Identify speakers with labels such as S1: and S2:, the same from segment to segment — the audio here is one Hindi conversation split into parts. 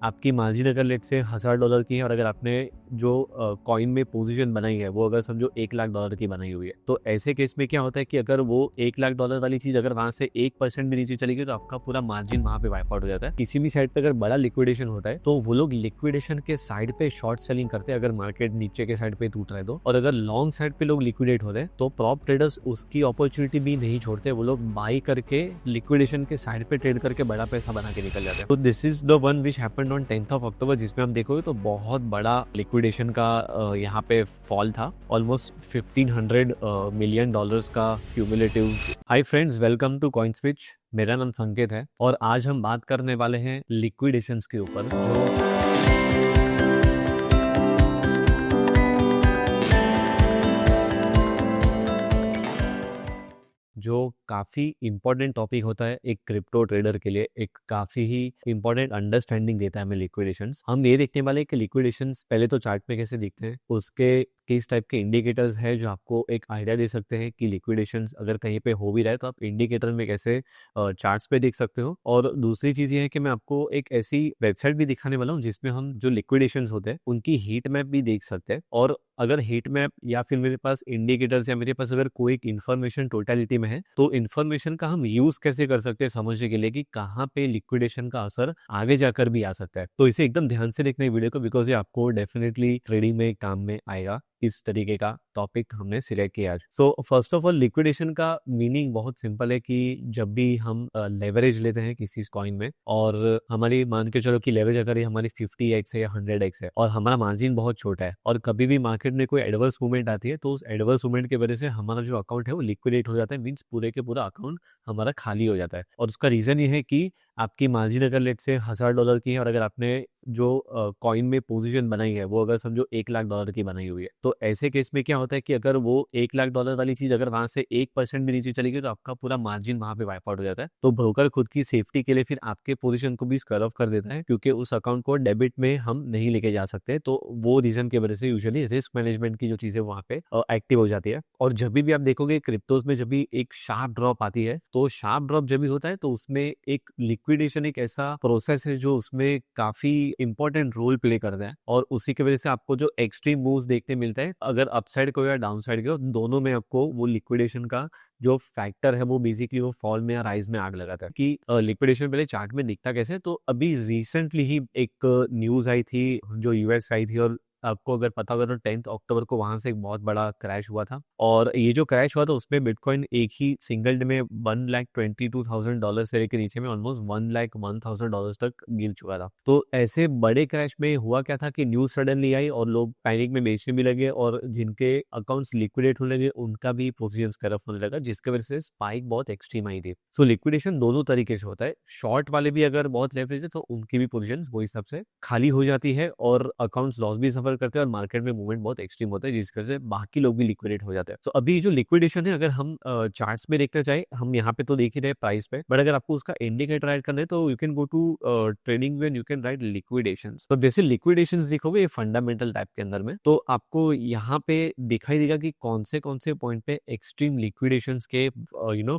S1: आपकी मार्जिन अगर लेट से $1000 की है और अगर आपने जो कॉइन में पोजीशन बनाई है वो अगर समझो $1,00,000 की बनाई हुई है, तो ऐसे केस में क्या होता है कि अगर वो $1,00,000 वाली चीज अगर वहां से 1% भी नीचे चली गई तो आपका पूरा मार्जिन वहां पे वाइप आउट हो जाता है। किसी भी साइड पे अगर बड़ा लिक्विडेशन होता है तो वो लोग लिक्विडेशन के साइड पे शॉर्ट सेलिंग करते हैं अगर मार्केट नीचे के साइड पे टूट रहा है तो, और अगर लॉन्ग साइड पे लोग लिक्विडेट हो रहे हैं तो प्रॉप ट्रेडर्स उसकी अपॉर्चुनिटी भी नहीं छोड़ते, वो लोग बाई करके लिक्विडेशन के साइड पे ट्रेड करके बड़ा पैसा बना के निकल जाते हैं। तो this is the one which happened on 10th of October, जिसमें हम देखोगे तो बहुत बड़ा लिक्विडेशन का यहाँ पे फॉल था, ऑलमोस्ट $1,500 मिलियन का cumulative. Hi friends, welcome to Coin Switch. मेरा नाम संकेत है और आज हम बात करने वाले हैं लिक्विडेशंस के ऊपर जो काफी इंपॉर्टेंट टॉपिक होता है एक क्रिप्टो ट्रेडर के लिए, एक काफी ही इंपॉर्टेंट अंडरस्टैंडिंग देता है हमें लिक्विडेशंस। हम ये देखने वाले हैं कि लिक्विडेशंस पहले तो चार्ट में कैसे दिखते हैं, उसके किस टाइप के इंडिकेटर्स है जो आपको एक आइडिया दे सकते हैं कि लिक्विडेशंस अगर कहीं पे हो भी रहा है तो आप इंडिकेटर में कैसे चार्ट्स पे देख सकते हो। और दूसरी चीज ये है कि मैं आपको एक ऐसी वेबसाइट भी दिखाने वाला हूँ जिसमें हम जो लिक्विडेशंस होते हैं उनकी हीट मैप भी देख सकते हैं, और अगर हीट मैप या फिर मेरे पास इंडिकेटर्स या मेरे पास अगर कोई इन्फॉर्मेशन टोटलिटी में है तो इन्फॉर्मेशन का हम यूज कैसे कर सकते हैं समझने के लिए कि कहाँ पे लिक्विडेशन का असर आगे जाकर भी आ सकता है। तो इसे एकदम ध्यान से देखना है वीडियो को, बिकॉज ये आपको डेफिनेटली ट्रेडिंग में काम में आएगा। इस तरीके का टॉपिक हमने सिलेक्ट किया आज। So first of all liquidation का मीनिंग बहुत सिंपल है कि जब भी हम लेवरेज लेते हैं किसी कॉइन में और हमारी मान के चलो कि लेवरेज अगर ये हमारी 50x है या 100x है और हमारा मार्जिन बहुत छोटा है और कभी भी मार्केट में कोई एडवर्स मूवमेंट आती है तो उस एडवर्स मूवमेंट की वजह से हमारा जो अकाउंट है वो लिक्विडेट हो जाता है, मीन्स पूरे के पूरा अकाउंट हमारा खाली हो जाता है। और उसका रीजन ये है कि आपकी मार्जिन अगर लेट से $1000 की है और अगर आपने जो कॉइन में पोजीशन बनाई है वो अगर समझो $1,00,000 की बनाई हुई है, तो ऐसे केस में क्या होता है कि अगर वो $1,00,000 वाली चीज अगर वहां से 1% भी नीचे चली गई तो आपका पूरा मार्जिन वहां पे वाइप आउट हो जाता है। तो ब्रोकर खुद की सेफ्टी के लिए फिर आपके पोजीशन को भी स्क्वेयर ऑफ कर देता है, क्योंकि उस अकाउंट को डेबिट में हम नहीं लेके जा सकते। तो वो रीजन की वजह से यूजुअली रिस्क मैनेजमेंट की जो चीजें वहां पे एक्टिव हो जाती है। और जब भी आप देखोगे क्रिप्टोज में जब भी एक शार्प ड्रॉप आती है तो शार्प ड्रॉप जब भी होता है तो उसमें एक लिक्विडेशन एक ऐसा प्रोसेस है जो उसमें काफी इंपॉर्टेंट रोल प्ले करता है, और उसी की वजह से आपको जो एक्सट्रीम मूव्स देखने मिलता है अगर अपसाइड को या डाउन साइड को, दोनों में आपको वो लिक्विडेशन का जो फैक्टर है वो बेसिकली वो फॉल में या राइज में आग लगाता है। कि लिक्विडेशन पहले चार्ट में दिखता कैसे, तो अभी रिसेंटली ही एक न्यूज आई थी जो यूएस आई थी, और आपको अगर पता होगा तो 10th अक्टूबर को वहां से एक बहुत बड़ा क्रैश हुआ था, और ये जो क्रैश हुआ था उसमें बिटकॉइन एक ही सिंगल डे में $1,22,000 से लेकर नीचे में ऑलमोस्ट $1,01,000 तक गिर चुका था। तो ऐसे बड़े क्रैश में हुआ क्या था कि न्यूज सडनली आई और लोग पैनिक में बेचने भी लगे, और जिनके अकाउंट्स लिक्विडेट होने लगे उनका भी पोजीशन करप्ट होने लगा, जिसकी वजह से स्पाइक बहुत एक्सट्रीम आई थी। सो लिक्विडेशन दोनों तरीके से होता है, शॉर्ट वाले भी अगर बहुत लेवरेज है तो उनकी भी पोजीशन वो हिसाब से खाली हो जाती है और अकाउंट्स लॉस भी सफर करते हैं और मार्केट में मूवमेंट बहुत एक्सट्रीम होता है, जिसकी वजह से बाकी लोग भी लिक्विडेट हो जाते हैं। तो अभी जो लिक्विडेशन है अगर हम चार्ट्स में देखना चाहे, हम यहाँ पे तो देख ही रहे प्राइस पे, बट अगर आपको उसका इंडिकेटर राइट करना है तो you can go to trading when you can write liquidation. तो जैसे लिक्विडेशन देखोगे फंडामेंटल टाइप के अंदर में, तो आपको यहाँ पे दिखाई देगा कि कौन से पॉइंट पे एक्सट्रीम लिक्विडेशन के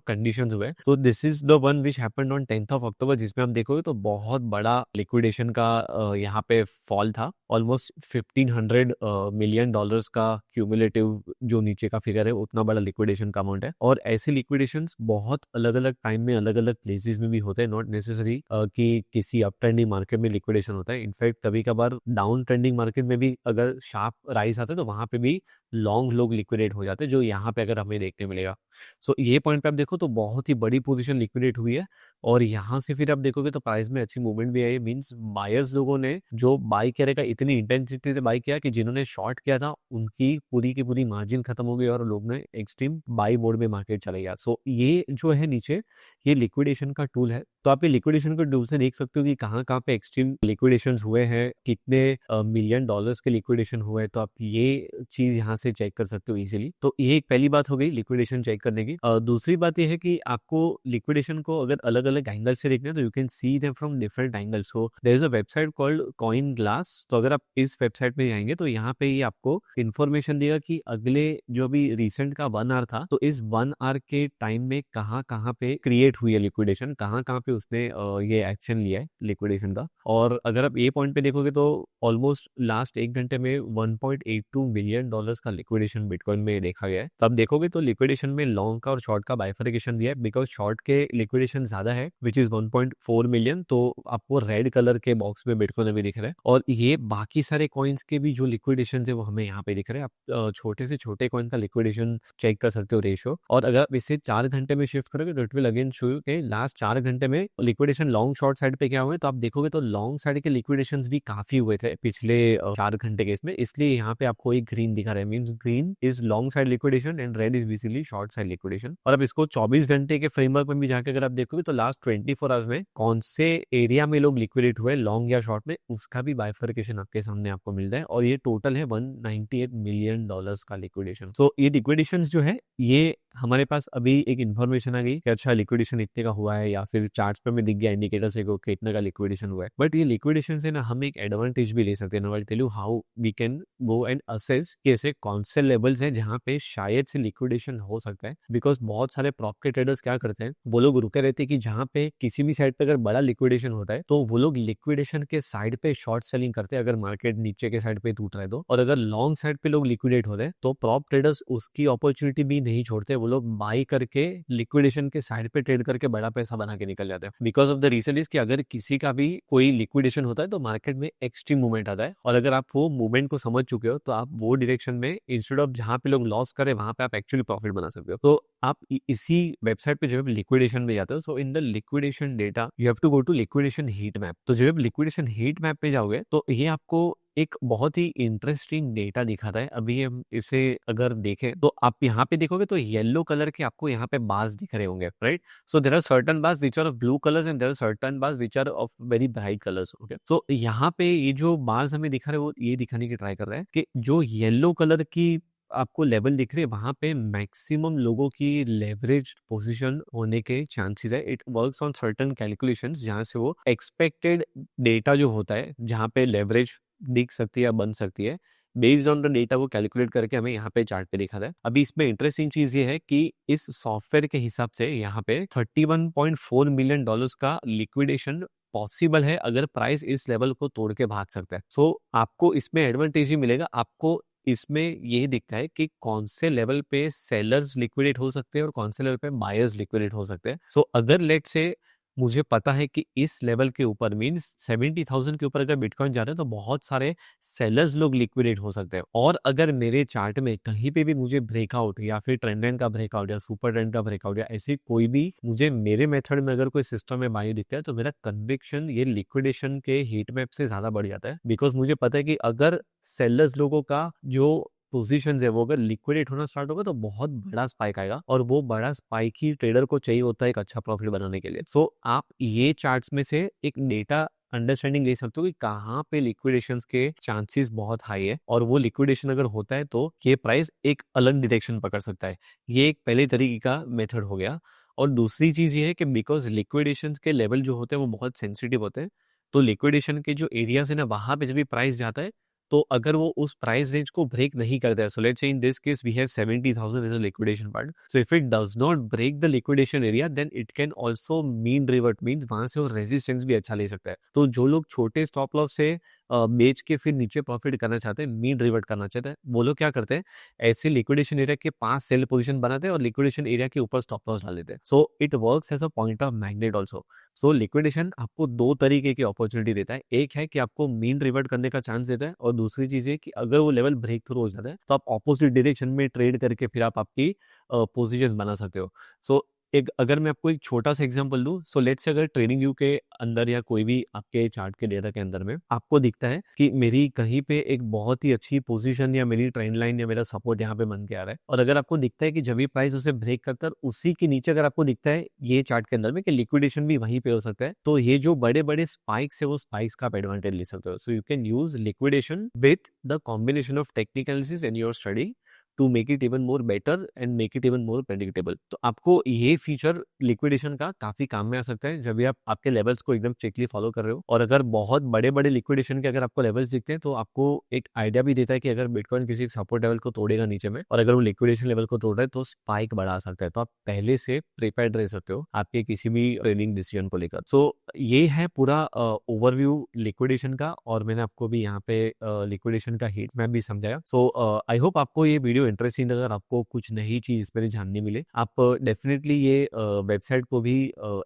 S1: कंडीशन हुए। तो this is the one which happened on 10th of October, जिसमें हम देखोगे तो बहुत बड़ा लिक्विडेशन का यहाँ पे फॉल था, ऑलमोस्ट $1,500 मिलियन का क्यूमुलेटिव जो नीचे का फिगर है उतना बड़ा लिक्विडेशन का अमाउंट है। और ऐसे लिक्विडेशंस बहुत अलग अलग टाइम में अलग अलग प्लेसेस में भी होते हैं, नॉट नेसेसरी कि किसी अप ट्रेंडिंग मार्केट में लिक्विडेशन होता है। इनफैक्ट कभी कभार डाउन ट्रेंडिंग मार्केट में भी अगर शार्प राइज आता है तो वहां पे भी लॉन्ग लोग लिक्विडेट हो जाते हैं, जो यहाँ पे अगर हमें देखने मिलेगा। सो ये पॉइंट पे आप देखो तो बहुत ही बड़ी पोजीशन लिक्विडेट हुई है, और यहाँ से फिर आप देखोगे तो प्राइस में अच्छी मूवमेंट भी आई है। मींस बायर्स लोगों ने जो बाई करेगा इतनी इंटेंसिटी से बाई किया कि जिन्होंने शॉर्ट किया था उनकी पूरी की पूरी मार्जिन खत्म हो गई और लोग ने एक्सट्रीम बाई मोड में मार्केट चला गया। सो ये जो है नीचे ये लिक्विडेशन का टूल है, तो आप ये लिक्विडेशन के टूल से देख सकते हो कि कहाँ कहाँ पे एक्सट्रीम लिक्विडेशन हुए हैं, कितने मिलियन डॉलर्स के लिक्विडेशन हुए हैं। तो आप ये चीज यहाँ से चेक कर सकते हो इजीली। तो ये एक पहली बात हो गई लिक्विडेशन चेक करने की। दूसरी बात ये है कि आपको लिक्विडेशन को अगर अलग अलग एंगल से देखना है तो you can see them from different angles. So there is a website called Coinglass, तो अगर आप इस वेबसाइट वेबसाइट पे जाएंगे तो यहाँ पे ये आपको इन्फॉर्मेशन देगा कि अगले जो भी रिसेंट का 1 आवर था, तो इस 1 आवर के टाइम में कहाँ कहाँ पे क्रिएट हुई है लिक्विडेशन, कहाँ कहाँ पे उसने ये एक्शन लिया है लिक्विडेशन का। और अगर आप ये पॉइंट पे देखोगे तो ऑलमोस्ट लास्ट 1 घंटे में $1.82 बिलियन का लिक्विडेशन बिटकॉइन में देखा गया है। तो आप देखोगे तो लिक्विडेशन में लॉन्ग का और शॉर्ट का बाइफर्केशन दिया है, बिकॉज शॉर्ट के लिक्विडेशन ज्यादा है विच इज 1.4 मिलियन। तो आपको रेड कलर के बॉक्स में बिटकॉइन अभी दिख रहा है, और ये बाकी सारे कॉइन्स के भी जो लिक्विडेशन है वो हमें यहाँ पे दिख रहे हैं। आप छोटे से छोटे कॉइन का लिक्विडेशन चेक कर सकते हो रेशियो, और अगर आप इसे 4 घंटे में शिफ्ट करोगे तो it will again show you कि लास्ट 4 घंटे में लिक्विडेशन लॉन्ग शॉर्ट साइड पे क्या हुए। तो आप देखोगे तो लॉन्ग साइड के लिक्विडेशन भी काफी हुए थे पिछले 4 घंटे के इसमें, इसलिए यहाँ पे आपको एक ग्रीन दिखा रहा है, means green is long side liquidation and red is basically short side liquidation. और अब इसको 24 घंटे के फ्रेमवर्क में भी जाकर अगर आप देखोगे तो लास्ट 24 आवर्स में कौन से एरिया में लोग लिक्विडेट हुए लॉन्ग या शॉर्ट में, उसका भी बाइफर्केशन आपके सामने आपको मिल रहा है, और ये टोटल है $198 मिलियन का लिक्विडेशन। सो ये लिक्विडेशन जो है ये हमारे पास अभी एक इन्फॉर्मेशन आ गई कि अच्छा लिक्विडेशन इतने का हुआ है, या फिर चार्ट पे में दिख गया इंडिकेटर से कि इतने का लिक्विडेशन हुआ है। बट ये लिक्विडेशन से ना हम एक एडवांटेज भी ले सकते हैं। I tell you how we can go and assess कि ऐसे कौन से लेवल्स हैं जहाँ पे शायद से लिक्विडेशन हो सकता है। बिकॉज बहुत सारे प्रॉप के ट्रेडर्स क्या करते हैं, वो लोग रुके रहते हैं कि जहाँ पे किसी भी साइड पे अगर बड़ा लिक्विडेशन होता है तो वो लोग लिक्विडेशन के साइड पे शॉर्ट सेलिंग करते हैं अगर मार्केट नीचे के साइड पे टूट रहा है तो। और अगर लॉन्ग साइड पे लोग लिक्विडेट हो रहे हैं तो प्रॉप ट्रेडर्स उसकी अपॉर्चुनिटी भी नहीं छोड़ते, वो लोग बाई करके लिक्विडेशन के साइड पे ट्रेड करके बड़ा पैसा बना के निकल जाते हैं। Because of the reason is कि अगर किसी का भी कोई लिक्विडेशन होता है तो मार्केट में एक्सट्रीम मूवमेंट आता है, और अगर आप वो मूवमेंट को समझ चुके हो तो आप वो डायरेक्शन में इंस्टेड ऑफ जहां पे लोग लॉस करे वहां पे आप एक्चुअली प्रॉफिट बना सकते हो। तो आप इसी वेबसाइट पे जब लिक्विडेशन में जाते हो, so in the liquidation data you have to go to liquidation heat map. तो जब लिक्विडेशन हीट मैप पे जाओगे तो ये आपको एक बहुत ही इंटरेस्टिंग डेटा दिखाता है। अभी हम इसे अगर देखें तो आप यहाँ पे देखोगे तो येलो कलर के आपको यहाँ पे बार्स दिख रहे होंगे, right. So there are certain bars which are of blue colours and there are certain bars which are of very bright colours. Okay, so यहाँ पे ये जो बार्स हमें दिखा रहे हैं वो ये दिखाने की ट्राई कर रहा है कि जो येलो कलर की आपको लेवल दिख रही है वहां पे मैक्सिमम लोगों की लेवरेज पोजीशन होने के चांसेस है। It works on certain calculations जहां से वो एक्सपेक्टेड डेटा जो होता है जहां पे लेवरेज दिख सकती है या बन सकती है, बेस्ड ऑन द डेटा वो कैलकुलेट करके हमें यहाँ पे चार्ट पे दिखा रहा है। अभी इसमें इंटरेस्टिंग चीज ये है कि इस सॉफ्टवेयर के हिसाब से यहाँ पे $31.4 मिलियन का लिक्विडेशन पॉसिबल है अगर प्राइस इस लेवल को तोड़ के भाग सकता है। सो आपको इसमें एडवांटेज ही मिलेगा। आपको इसमें यही दिखता है कि कौन से लेवल पे सेलर्स लिक्विडेट हो सकते हैं और कौन से लेवल पे बायर्स लिक्विडेट हो सकते हैं। सो अगर लेट से मुझे पता है कि इस लेवल के ऊपर मींस 70,000 के ऊपर अगर बिटकॉइन जाता है तो बहुत सारे सेलर्स लोग लिक्विडेट हो सकते हैं। और अगर मेरे चार्ट में कहीं पे भी मुझे ब्रेकआउट या फिर ट्रेंड लाइन का ब्रेकआउट या सुपर ट्रेंड का ब्रेकआउट या ऐसी कोई भी मुझे मेरे मेथड में अगर कोई सिस्टम में बाई दिखता है तो मेरा कन्विक्शन ये लिक्विडेशन के हीट मैप से ज्यादा बढ़ जाता है। बिकॉज मुझे पता है कि अगर सेलर्स लोगों का जो पोजीशन है वो अगर लिक्विडेट होना स्टार्ट होगा तो बहुत बड़ा स्पाइक आएगा, और वो बड़ा स्पाइक ही ट्रेडर को चाहिए होता है एक अच्छा प्रॉफिट बनाने के लिए। सो आप ये चार्ट्स में से एक डेटा अंडरस्टैंडिंग ले सकते हो कि कहाँ पे लिक्विडेशन के चांसेस बहुत हाई है, और वो लिक्विडेशन अगर होता है तो ये प्राइस एक अलग डायरेक्शन पकड़ सकता है। ये एक पहले तरीके का मेथड हो गया। और दूसरी चीज ये है कि बिकॉज लिक्विडेशन के लेवल जो होते हैं वो बहुत सेंसिटिव होते हैं, तो लिक्विडेशन के जो एरियाज है ना वहां पे जब भी प्राइस जाता है तो अगर वो उस प्राइस रेंज को ब्रेक नहीं करता है, so let's say in this case we have 70,000 as a liquidation part, so if it does not break the liquidation area then it can also mean revert, means वहां से वो रेजिस्टेंस भी अच्छा ले सकता है। तो जो लोग छोटे स्टॉप लॉस से बेच के फिर नीचे प्रॉफिट करना चाहते हैं, मीन रिवर्ट करना चाहते हैं, वो लोग क्या करते हैं ऐसे लिक्विडेशन एरिया के पास सेल पोजीशन बनाते हैं और लिक्विडेशन एरिया के ऊपर स्टॉप लॉस डाल देते हैं। So it works as a point of magnet also. So liquidation आपको दो तरीके की अपॉर्चुनिटी देता है, एक है कि आपको मीन रिवर्ट करने का चांस देता है, और दूसरी चीज है कि अगर वो लेवल ब्रेक थ्रू हो जाता है तो आप ऑपोजिट डायरेक्शन में ट्रेड करके फिर आप आपकी पोजीशन बना सकते हो। सो एक अगर मैं आपको एक छोटा सा एग्जांपल दूं, सो लेट्स से अगर ट्रेडिंग व्यू के अंदर या कोई भी आपके चार्ट के डेटा के अंदर में आपको दिखता है कि मेरी कहीं पे एक बहुत ही अच्छी पोजीशन या मेरी ट्रेंड लाइन या मेरा सपोर्ट यहाँ पे बन के आ रहा है, और अगर आपको दिखता है कि जब भी प्राइस उसे ब्रेक करता है उसी के नीचे अगर आपको दिखता है ये चार्ट के अंदर में कि लिक्विडेशन भी वहीं पे हो सकता है, तो ये जो बड़े बड़े स्पाइक्स है वो स्पाइक्स का आप एडवांटेज ले सकते हो। So you can use liquidation with the combination of technical analysis in your study to make it even more better and make it even more predictable. तो आपको ये फीचर लिक्विडेशन का काफी काम में आ सकता है जब भी आप आपके लेवल्स को एकदम स्ट्रिक्टली फॉलो कर रहे हो। और अगर बहुत बड़े बड़े लिक्विडेशन के अगर आपको लेवल्स दिखते हैं तो आपको एक आइडिया भी देता है कि अगर बिटकॉइन किसी सपोर्ट लेवल को तोड़ेगा नीचे में और अगर वो लिक्विडेशन लेवल को तोड़ रहा है तो स्पाइक बढ़ा सकता है। तो आप पहले से प्रिपेयर्ड रह सकते हो आपके किसी भी ट्रेडिंग डिसीजन को लेकर। सो ये है पूरा ओवरव्यू लिक्विडेशन का, और मैंने आपको भी यहाँ पे लिक्विडेशन का हीट मैप भी समझाया। सो आई होप आपको ये वीडियो इंटरेस्टिंग, अगर आपको कुछ नई चीज इसमें जानने मिले, आप डेफिनेटली ये वेबसाइट को भी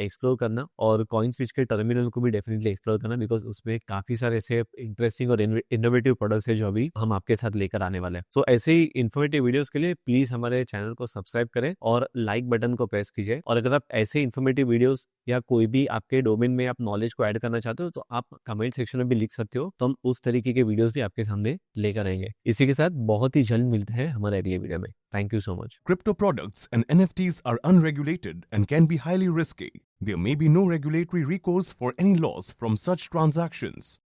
S1: एक्सप्लोर करना और कॉइन स्विच के टर्मिनल को भी डेफिनेटली एक्सप्लोर करना, बिकॉज उसमें काफी सारे ऐसे इंटरेस्टिंग और इनोवेटिव प्रोडक्ट्स है जो अभी हम आपके साथ लेकर आने वाले हैं। सो ऐसे ही इन्फॉर्मेटिव वीडियोस के लिए प्लीज हमारे चैनल को सब्सक्राइब करें और लाइक बटन को प्रेस कीजिए। और अगर आप ऐसे इन्फॉर्मेटिव वीडियोस या कोई भी आपके डोमेन में आप नॉलेज को ऐड करना चाहते हो तो आप कमेंट सेक्शन में भी लिख सकते हो, तो हम उस तरीके के वीडियोस भी आपके सामने लेकर आएंगे। इसी के साथ बहुत ही जल्द मिलते हैं हमारे अगले वीडियो में। Thank you so much.
S2: Crypto products and NFTs are unregulated and can be highly risky. There may be no regulatory recourse for any loss from such transactions.